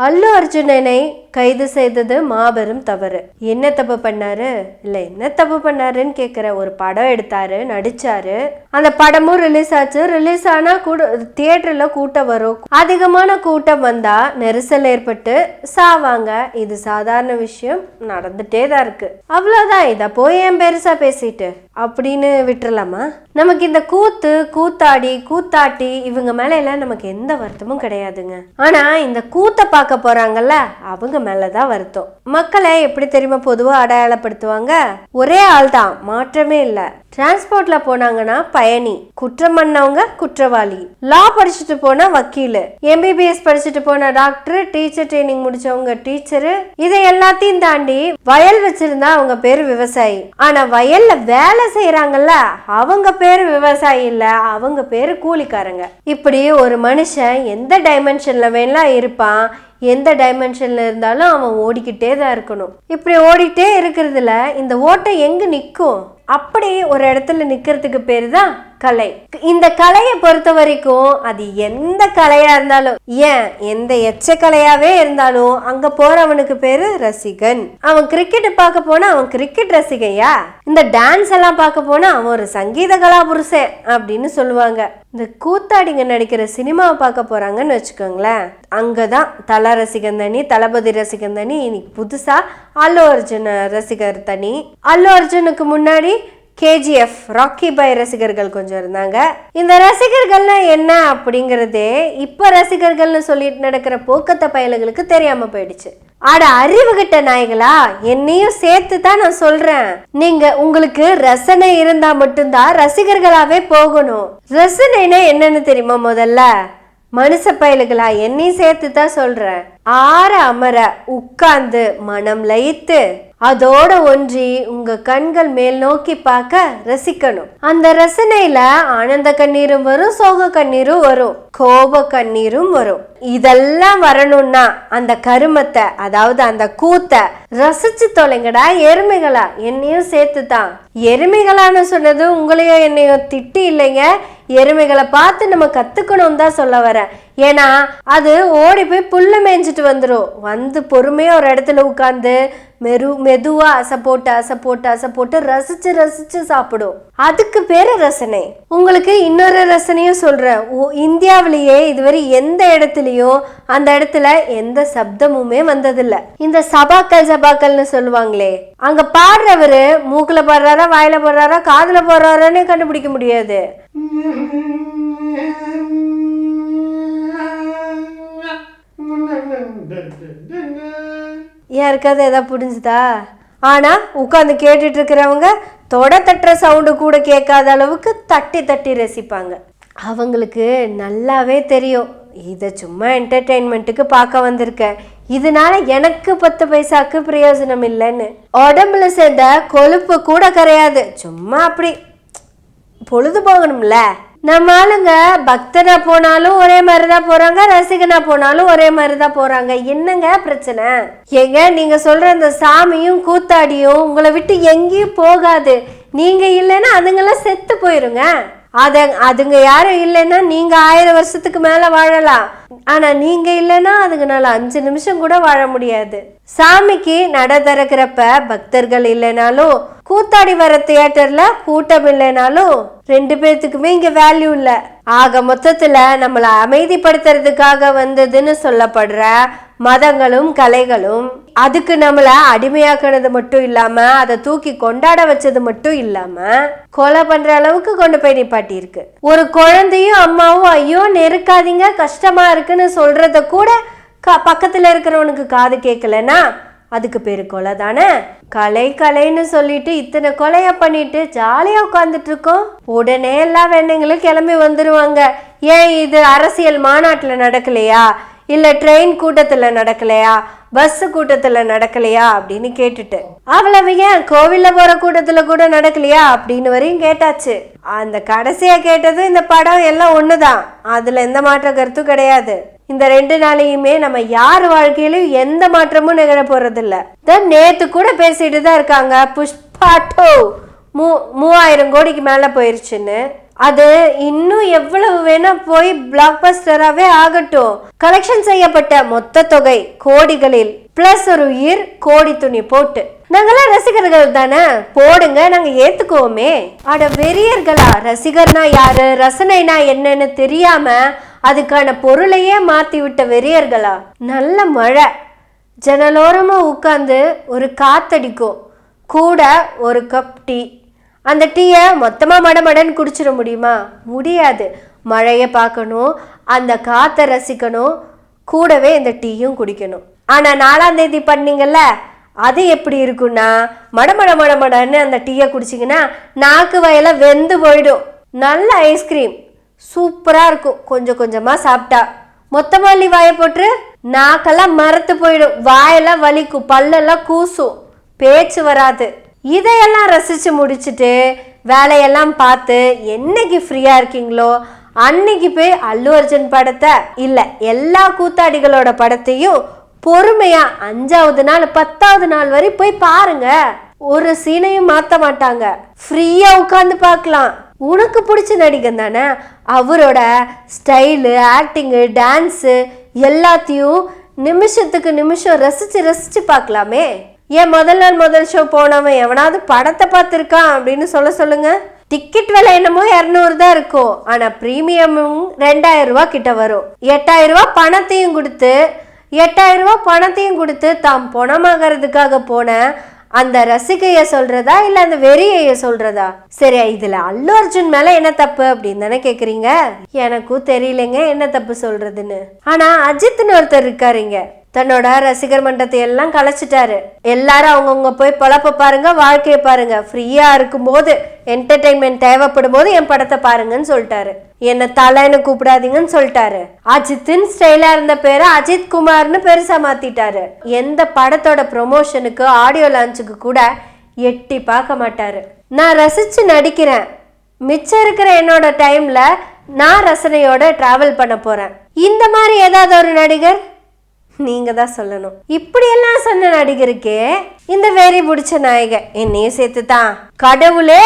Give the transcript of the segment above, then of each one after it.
அல்லு அர்ஜுனனை கைது செய்தது மாபெரும் தவறு. என்ன தப்பு பண்ணாரு? இல்ல என்ன தப்பு பண்ணாருன்னு கேக்குற. ஒரு படம் எடுத்தாரு, நடிச்சாரு, அந்த படமும் ரிலீஸ் ஆச்சு. ரிலீஸ் ஆனா தியேட்டர்ல கூட்டம் வரும். அதிகமான கூட்டம் வந்தா நெரிசல் ஏற்பட்டு சாவாங்க. இது சாதாரண விஷயம், நடந்துட்டே தான் இருக்கு. அவ்வளவுதான். இத போய் ஏன் பெருசா பேசிட்டு அப்படின்னு விட்டுறலாமா? நமக்கு இந்த கூத்தாடி கூத்தாட்டி இவங்க மேல எல்லாம் நமக்கு எந்த வருத்தமும் கிடையாதுங்க. ஆனா இந்த கூத்த பார்க்க போறாங்கல்ல, அவங்க மேலதான் வருத்தம். மக்களை எப்படி தெரியுமா பொதுவா அடையாளப்படுத்துவாங்க? ஒரே ஆள் தான், மாற்றமே இல்ல. டிரான்ஸ்போர்ட்ல போனாங்கன்னா பயணி, குற்றம் பண்ணவங்க குற்றவாளி, லா படிச்சுட்டு போனா வக்கீலு, MBBS படிச்சுட்டு போன டாக்டர், டீச்சர் ட்ரைனிங் முடிச்சவங்க டீச்சரு, இதை எல்லாத்தையும் தாண்டி வயல் வச்சிருந்தா அவங்க பேரு விவசாயி. ஆனா வயல்ல வேலை செய்யறாங்கல்ல, அவங்க பேரு விவசாயி இல்ல, அவங்க பேரு கூலிக்காரங்க. இப்படி ஒரு மனுஷன் எந்த டைமென்ஷன்ல வேணா இருப்பான், எந்த டைமென்ஷன்ல இருந்தாலும் அவன் ஓடிக்கிட்டே தான் இருக்கணும். இப்படி ஓடிட்டே இருக்கிறதுல இந்த ஓட்டம் எங்க நிற்கும்? அப்படி ஒரு இடத்துல நிக்கிறதுக்கு பேரு தான் கலை. இந்த கலையை பொறுத்த வரைக்கும் அது எந்த கலையா இருந்தாலும், ஏன் எந்த எச்ச கலையாவே இருந்தாலும் அங்க போறவனுக்கு பேரு ரசிகன். அவன் கிரிக்கெட் பார்க்க போனா அவன் கிரிக்கெட் ரசிகையா? இந்த டான்ஸ் எல்லாம் பார்க்க போனா அவன் ஒரு சங்கீத கலா புருஷன் அப்படின்னு சொல்லுவாங்க. இந்த கூத்தாடிங்க நடிக்கிற சினிமாவை பார்க்க போறாங்கன்னு வச்சுக்கோங்களேன், அங்கதான் தல ரசிகன் தனி, தளபதி ரசிகன் தனி. இன்னைக்கு புதுசா அல்லு அர்ஜுன் ரசிகர் தனி. அல்லு அர்ஜுனுக்கு முன்னாடி KGF ராக்கி பாய் ரசிகர்கள் கொஞ்சம் இருந்தாங்க. இந்த ரசிகர்கள்னா என்ன அப்படிங்கறதே இப்ப ரசிகர்கள்னு சொல்லிட்டு நடக்கிற போக்கத்த பயல்களுக்கு தெரியாம போயிடுச்சு. ஆட அறிவு கிட்ட நாய்களா, என்னையும் சேர்த்து தான் நான் சொல்றேன். நீங்க உங்களுக்கு ரசனை இருந்தா மட்டும்தான் ரசிகர்களாவே போகணும். ரசனைனா என்னன்னு தெரியுமா? முதல்ல மனுஷ பயலுகளா, என்னையும் சேர்த்து தான் சொல்றேன். ஆற அமர உட்கார்ந்து மனம் லயித்து அதோட ஒன்றி உங்க கண்கள் மேல் நோக்கி பார்க்க ரசிக்கணும். அந்த ரசனையில ஆனந்த கண்ணீரும் வரும், சோக கண்ணீரும் வரும், கோப கண்ணீரும் வரும். இதெல்லாம் வரணும்னா அந்த கருமத்தை, அதாவது அந்த கூத்த ரசிச்சு தொலைங்கடா எருமைகளா. என்னையும் சேர்த்து தான். எருமைகளான்னு சொன்னது உங்களையும் என்னையும் திட்டி இல்லைங்க, எருமைகளை பார்த்து நம்ம கத்துக்கணும் தான் சொல்ல வரேன். ஏன்னா அது ஓடி போய் புல்ல மேய்ஞ்சிட்டு வந்துடும். வந்து பொறுமையா ஒரு இடத்துல உட்கார்ந்து மெதுவா அசை போட்டு ரசிச்சு ரசிச்சு சாப்பிடும். அதுக்கு பேரு ரசனை. உங்களுக்கு இன்னொரு ரசனையும் சொல்றேன். இந்தியாவிலேயே இதுவரை எந்த இடத்துலயும் அந்த இடத்துல எந்த சப்தமுமே வந்ததில்லை. இந்த சபாக்கள்னு சொல்லுவாங்களே, அங்க பாடுறவரு மூக்குல பாடுறாரா, வாயில பாடுறாரா, காதுல போடுறாரான்னு கண்டுபிடிக்க முடியாது. யாருக்காவது எதாவது புரிஞ்சுதா? ஆனா உட்காந்து கேட்டுட்டு இருக்கிறவங்க தொட தட்டுற சவுண்டு கூட கேட்காத அளவுக்கு தட்டி தட்டி ரசிப்பாங்க. அவங்களுக்கு நல்லாவே தெரியும் இதை சும்மா என்டர்டெயின்மெண்ட்டுக்கு பார்க்க வந்திருக்கேன், இதனால எனக்கு 10 பைசாக்கு பிரயோஜனம் இல்லைன்னு. உடம்புல சேர்ந்த கொழுப்பு கூட கரையாது, சும்மா அப்படி பொழுது போகணும்ல. நம்ம ஆளுங்க பக்தனா போனாலும் ஒரே மாதிரிதான் போறாங்க, ரசிகனா போனாலும் ஒரே மாதிரிதான் போறாங்க. என்னங்க பிரச்சனை? ஏங்க நீங்க சொல்ற இந்த சாமியும் கூத்தாடியும் உங்களை விட்டு எங்கேயும் போகாது. நீங்க இல்லைன்னா அதுங்கெல்லாம் செத்து போயிருங்க. அதுங்க யாரும் இல்லைன்னா நீங்க 1000 வருஷத்துக்கு மேல வாழலாம். ஆனா நீங்க இல்லைன்னா அதுங்கனால 5 நிமிஷம் கூட வாழ முடியாது. சாமிக்கு நட திறக்கிறப்ப பக்தர்கள் இல்லைனாலும், கூத்தாடி வர தியேட்டர்ல கூட்டம் இல்லைனாலும் 2 பேர்த்துக்குமே இங்க வேல்யூ இல்ல. ஆக மொத்தத்துல நம்மளை அமைதிப்படுத்துறதுக்காக வந்ததுன்னு சொல்லப்படுற மதங்களும் கலைகளும் அதுக்கு நம்மள அடிமையாக்குனது மட்டும் இல்லாம, அதை தூக்கி கொண்டாட வச்சது மட்டும் இல்லாம கொலை பண்ற அளவுக்கு கொண்டு போய் நிப்பாட்டி இருக்கு. ஒரு குழந்தையும் அம்மாவும் ஐயோ நெருக்காதீங்க கஷ்டமா இருக்குன்னு சொல்றத கூட பக்கத்துல இருக்கிறவனுக்கு காது கேட்கலன்னா அதுக்கு பேரு கொலை தானே. கலைன்னு சொல்லிட்டு இத்தனை கொலைய பண்ணிட்டு ஜாலியா உட்கார்ந்துட்டு இருக்கோம். உடனே எல்லா வெண்ணைங்களும் கிளம்பி வந்துருவாங்க. ஏன் இது அரசியல் மாநாட்டுல நடக்கலையா, இல்ல ட்ரெயின் கூட்டத்துல நடக்கலையா, பஸ் கூட்டத்துல நடக்கலையா அப்படின்னு கேட்டுட்டு, அவ்வளவு ஏன் கோவில்ல போற கூட்டத்துல கூட நடக்கலையா அப்படின்னு வரையும் கேட்டாச்சு. அந்த கடைசியா கேட்டது இந்த படம் எல்லாம் ஒண்ணுதான், அதுல எந்த மாற்ற கருத்தும் கிடையாது. இந்த 2 நாளையுமே நம்ம யார் வாழ்க்கையிலும் எந்த மாற்றமும் நிகழ போறது இல்ல. நேத்து கூட பேசிட்டு தான் இருக்காங்க புஷ்பா 2 3000 கோடிக்கு மேல போயிருச்சுன்னு. அது இன்னும் எவ்வளவு வேணா போய் பிளாக் பஸ்டராகவே ஆகட்டும். கலெக்ஷன் செய்யப்பட்ட மொத்த தொகை கோடிகளில் பிளஸ் ஒரு உயிர் கோடி துணி போட்டு. நாங்கெல்லாம் ரசிகர்கள் தானே, போடுங்க, நாங்க ஏத்துக்குவோமே. அட வெறியர்களா? ரசிகர்னா யாரு, ரசனைனா என்னன்னு தெரியாம அதுக்கான பொருளையே மாத்தி விட்ட வெறியர்களா? நல்ல மழை, ஜன்னலோரமா உட்காந்து ஒரு காத்தடிக்கும், கூட ஒரு கப் டீ. அந்த டீயை மொத்தமாக மடமடன்னு குடிச்சிட முடியுமா? முடியாது. மழையை பார்க்கணும், அந்த காற்றை ரசிக்கணும், கூடவே இந்த டீயும் குடிக்கணும். ஆனால் 4ஆம் தேதி பண்ணீங்கல்ல, அது எப்படி இருக்குன்னா மடமடன்னு அந்த டீயை குடிச்சிங்கன்னா நாக்கு வயல வெந்து போயிடும். நல்ல ஐஸ்கிரீம் சூப்பராக இருக்கும், கொஞ்சம் கொஞ்சமாக சாப்பிட்டா. மொத்தமாக அள்ளி வாயை போட்டு நாக்கெல்லாம் மரத்து போயிடும், வாயெல்லாம் வலிக்கும், பல்லெல்லாம் கூசும், பேச்சு வராது. இதையெல்லாம் ரசித்து முடிச்சுட்டு வேலையெல்லாம் பார்த்து என்னைக்கு ஃப்ரீயாக இருக்கீங்களோ அன்னைக்கு போய் அல்லு அர்ஜுன் படத்தை இல்லை எல்லா கூத்தாடிகளோட படத்தையும் பொறுமையாக 5ஆவது நாள் 10ஆவது நாள் வரை போய் பாருங்க. ஒரு சீனையும் மாற்ற மாட்டாங்க, ஃப்ரீயாக உட்காந்து பார்க்கலாம். உனக்கு பிடிச்ச நடிகன் தானே, அவரோட ஸ்டைலு, ஆக்டிங்கு, டான்ஸு எல்லாத்தையும் நிமிஷத்துக்கு நிமிஷம் ரசித்து பார்க்கலாமே. ஏன் முதல் நாள் முதல் ஷோ போனவன் எவனாவது படத்தை பார்த்துருக்கான் அப்படின்னு சொல்லுங்க. டிக்கெட் விலை என்னமோ 200 தான் இருக்கும், ஆனால் ப்ரீமியமும் 2000 ரூபா கிட்ட வரும். 8000 ரூபா பணத்தையும் கொடுத்து தாம் பணமாகறதுக்காக போன அந்த ரசிகைய சொல்றதா இல்ல அந்த வெறிய சொல்றதா? சரி, இதுல அல்லு அர்ஜுன் மேல என்ன தப்பு அப்படின்னு தானே கேக்குறீங்க. எனக்கும் தெரியலங்க என்ன தப்பு சொல்றதுன்னு. ஆனா அஜித்னு ஒருத்தர் இருக்காருங்க, தன்னோட ரசிகர் மன்றத்தை எல்லாம் கலைச்சிட்டாரு. எல்லாரும் அவங்கவுங்க போய் பொழப்ப பாருங்க, வாழ்க்கையை பாருங்க, ஃப்ரீயா இருக்கும் போது என்டர்டைன்மெண்ட் தேவைப்படும் போது என் படத்தை பாருங்கன்னு சொல்லிட்டாரு. என்ன தலைன்னு கூப்பிடாதீங்கன்னு சொல்லிட்டாரு. அஜித்தின் ஸ்டைலா இருந்த பேரை அஜித் குமார்னு பெருசா மாத்திட்டாரு. எந்த படத்தோட ப்ரொமோஷனுக்கு ஆடியோ லான்ச்சுக்கு கூட எட்டி பார்க்க மாட்டாரு. நான் ரசிச்சு நடிக்கிறேன், மிச்சம் இருக்கிற என்னோட டைம்ல நான் ரசனையோட டிராவல் பண்ண போறேன். இந்த மாதிரி ஏதாவது ஒரு நடிகர் நீங்க தான் சொல்லணும். இப்படியெல்லாம் சொன்ன நடிகருக்கே இந்த வேரி பிடிச்ச நாயகன் என்னையும் சேர்த்து தான் கடவுளே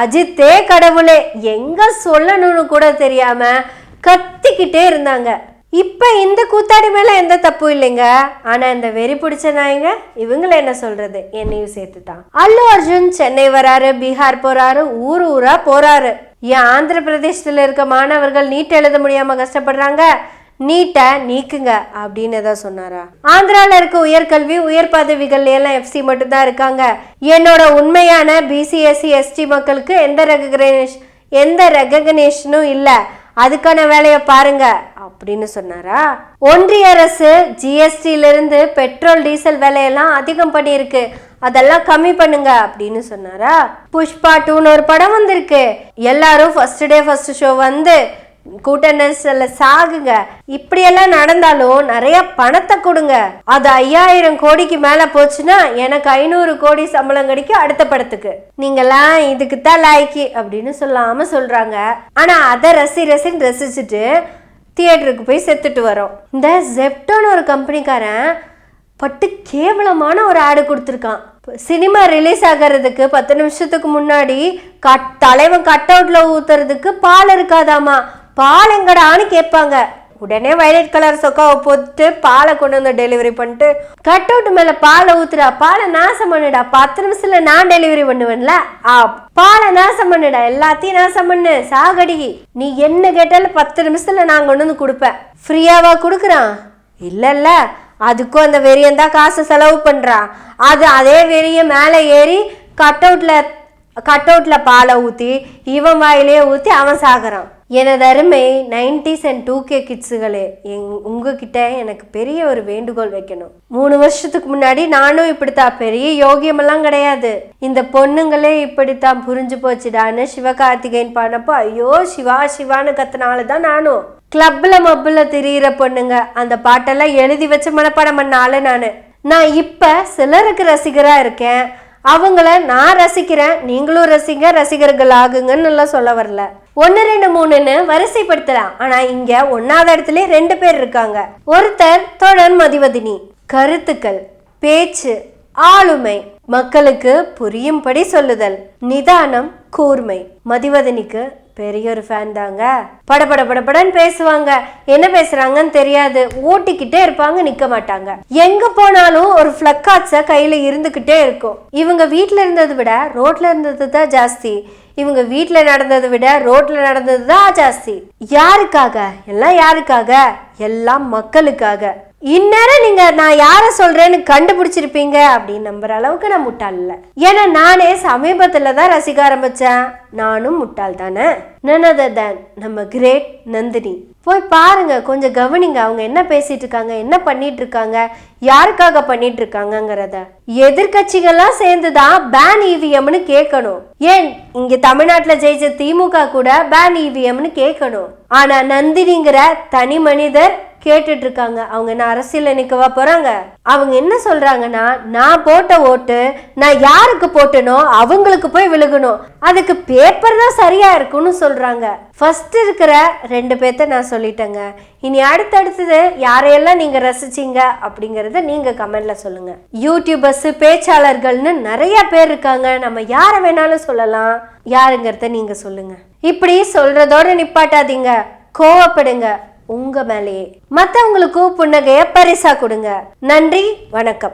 அஜித்தே கடவுளே எங்க சொல்லணும்னு கூட தெரியாம கத்திக்கிட்டே இருந்தாங்க. இப்ப இந்த கூத்தாடி மேல எந்த தப்பு இல்லைங்க. ஆனா இந்த வெறி பிடிச்ச நாயங்க இவங்கள என்ன சொல்றது, என்னையும் சேர்த்து தான். அல்லு அர்ஜுன் சென்னை வராரு, பீகார் போறாரு, ஊரா போறாரு. ஏன் ஆந்திர பிரதேசத்துல இருக்க மாணவர்கள் நீட் எழுத முடியாம கஷ்டப்படுறாங்க, நீட்டை நீக்குங்க அப்படின்னு ஏதாவது சொன்னாரா? ஆந்திரால இருக்க உயர்கல்வி உயர் பதவிகள் எல்லாம் எஃப்சி மட்டும் தான் இருக்காங்க. என்னோட உண்மையான பிசிஎஸ்சி எஸ்டி மக்களுக்கு எந்த ரெகக்னேஷனும் இல்லை, அதுக்கான வேலையை பாருங்க அப்படின்னு சொன்னாரா? ஒன்றிய அரசு ஜிஎஸ்டில இருந்து பெட்ரோல் டீசல் விலையெல்லாம் அதிகம் பண்ணியிருக்கு, அதெல்லாம் கம்மி பண்ணுங்க அப்படின்னு சொன்னாரா? புஷ்பா 2ன்னு ஒரு படம் வந்திருக்கு, எல்லாரும் ஃபர்ஸ்ட் ஷோ வந்து கூட்ட நெரிசல்ல சாகுங்க. இப்படியெல்லாம் நடந்தாலும் நிறைய பணத்தை கொடுங்க, அது 5000 கோடிக்கு மேல போச்சுன்னா எனக்கு 500 கோடி சம்பளம் கிடைக்கும் அடுத்த படத்துக்கு, நீங்கெல்லாம் இதுக்கு தான் லாய்க்கு அப்படின்னு சொல்லாம சொல்றாங்க. ஆனா அதை ரசிச்சுட்டு தியேட்டருக்கு போய் செத்துட்டு வரோம். இந்த ஜெப்டோன்னு ஒரு கம்பெனிக்காரன் பட்டு கேவலமான ஒரு ஆடு கொடுத்துருக்கான். சினிமா ரிலீஸ் ஆகிறதுக்கு 10 நிமிஷத்துக்கு முன்னாடி தலைவன் கட் அவுட்ல ஊத்துறதுக்கு பால் இருக்காதாமா. பால் எங்கடான்னு கேட்பாங்க. உடனே வயலட் கலர் சொக்காவை போட்டு பாலை கொண்டு வந்து டெலிவரி பண்ணிட்டு கட் அவுட் மேல பாலை ஊத்துடா, பாலை நாசம் பண்ணுடா, 10 நிமிஷத்துல நான் டெலிவரி பண்ணுவேன்ல, பாலை நாசம் பண்ணுடா, எல்லாத்தையும் நாசம் பண்ணு, சாகடி, நீ என்ன கேட்டாலும் 10 நிமிஷத்துல நான் கொண்டு வந்து கொடுப்பேன். ஃப்ரீயாவா கொடுக்குறான்? இல்ல, அதுக்கும் அந்த வெறியன் தான் காசு செலவு பண்றான். அதே வெறிய மேலே ஏறி கட் அவுட்ல பாலை ஊத்தி இவன் வாயிலேயே ஊத்தி அவன் சாகுறான். எனது அருமை 90s and 2K கிட்ஸுகளே, உங்ககிட்ட எனக்கு பெரிய ஒரு வேண்டுகோள் வைக்கணும். 3 வருஷத்துக்கு முன்னாடி நானும் இப்படித்தான், பெரிய யோகியமெல்லாம் கிடையாது, இந்த பொண்ணுங்களே இப்படித்தான் புரிஞ்சு போச்சுடான்னு சிவகார்த்திகேயன் பாடினப்போ ஐயோ சிவான்னு கத்தினால்தான் நானும் கிளப்ல மப்புல திரியிற பொண்ணுங்க அந்த பாட்டெல்லாம் எழுதி வச்ச மனப்பாடம் பண்ண ஆளு நான் இப்ப சிலருக்கு ரசிகரா இருக்கேன், அவங்கள நான் ரசிக்கிறேன், நீங்களும் ரசிகர்கள் ஆகுங்கன்னு எல்லாம் சொல்ல வரல. 1 2 3ன்னு வரிசைப்படுத்தலாம். ஆனா இங்க 1வது இடத்துல 2 பேர் இருக்காங்க. ஒருத்தர் தொடர் மதிவதினி, கருத்துக்கள், பேச்சு, ஆளுமை, மக்களுக்கு புரியும்படி சொல்லுதல், நிதானம், கூர்மை. மதிவதனிக்கு பெரிய ஒரு ஃபேன் தாங்க. படபடன்னு பேசுவாங்க, என்ன பேசுறாங்கன்னு தெரியாது, ஓட்டிக்கிட்டே இருப்பாங்க, நிக்க மாட்டாங்க. எங்க போனாலும் ஒரு ஃபிளக்கார்ட்ஸ கையில இருந்துகிட்டே இருக்கும். இவங்க வீட்டுல இருந்ததை விட ரோட்ல இருந்தது தான் ஜாஸ்தி. இவங்க வீட்டுல நடந்ததை விட ரோட்ல நடந்தது தான் ஜாஸ்தி. யாருக்காக? எல்லாம் யாருக்காக? எல்லாம் மக்களுக்காக. இந்நேரம் நீங்க நான் யார சொல்றேன்னு கண்டுபிடிச்சிருப்பீங்க அப்படின்னு நம்புற அளவுக்கு நான் முட்டாள் இல்ல. ஏன்னா நானே சமீபத்துல தான் ரசிக்க ஆரம்பிச்சேன். நானும் முட்டாள் தானே. none other than நம்ம கிரேட் நந்தினி. போய் பாருங்க, கொஞ்சம் கவனிங்க, அவங்க என்ன பேசிட்டு இருக்காங்க, என்ன பண்ணிட்டு இருக்காங்க, யாருக்காக பண்ணிட்டு இருக்காங்கங்கிறத. எதிர்கட்சிகள்லாம் சேர்ந்துதான் பேன் இவிஎம்னு கேட்கணும். ஏன் இங்க தமிழ்நாட்டுல ஜெயிச்ச திமுக கூட பேன் இவிஎம்னு கேட்கணும். ஆனா நந்தினிங்கிற தனி மனிதர் கேட்டுட்டு இருக்காங்க. அவங்க என்ன அரசியல் நிக்கவா போறாங்க? அவங்க என்ன சொல்றாங்கன்னா, நான் போட்ட ஓட்டு நான் யாருக்கு போட்டனோ அவங்களுக்கு போய் விழுகணும், அதுக்கு பேப்பர் தான் சரியா இருக்கும்னு சொல்றாங்க. ஃபர்ஸ்ட் இருக்கிற 2 பேர்த்த நான் சொல்லிட்டேங்க. இனி அடுத்தடுத்தது யாரையெல்லாம் நீங்க ரசிச்சீங்க அப்படிங்கறத நீங்க கமெண்ட்ல சொல்லுங்க. யூடியூபர்ஸ், பேச்சாளர்கள்னு நிறைய பேர் இருக்காங்க. நம்ம யார வேணாலும் சொல்லலாம். யாருங்கிறத நீங்க சொல்லுங்க. இப்படி சொல்றதோட நிப்பாட்டாதீங்க, கோவப்படுங்க. உங்க மேலேயே மற்றவங்களுக்கும் புன்னகைய பரிசா கொடுங்க. நன்றி, வணக்கம்.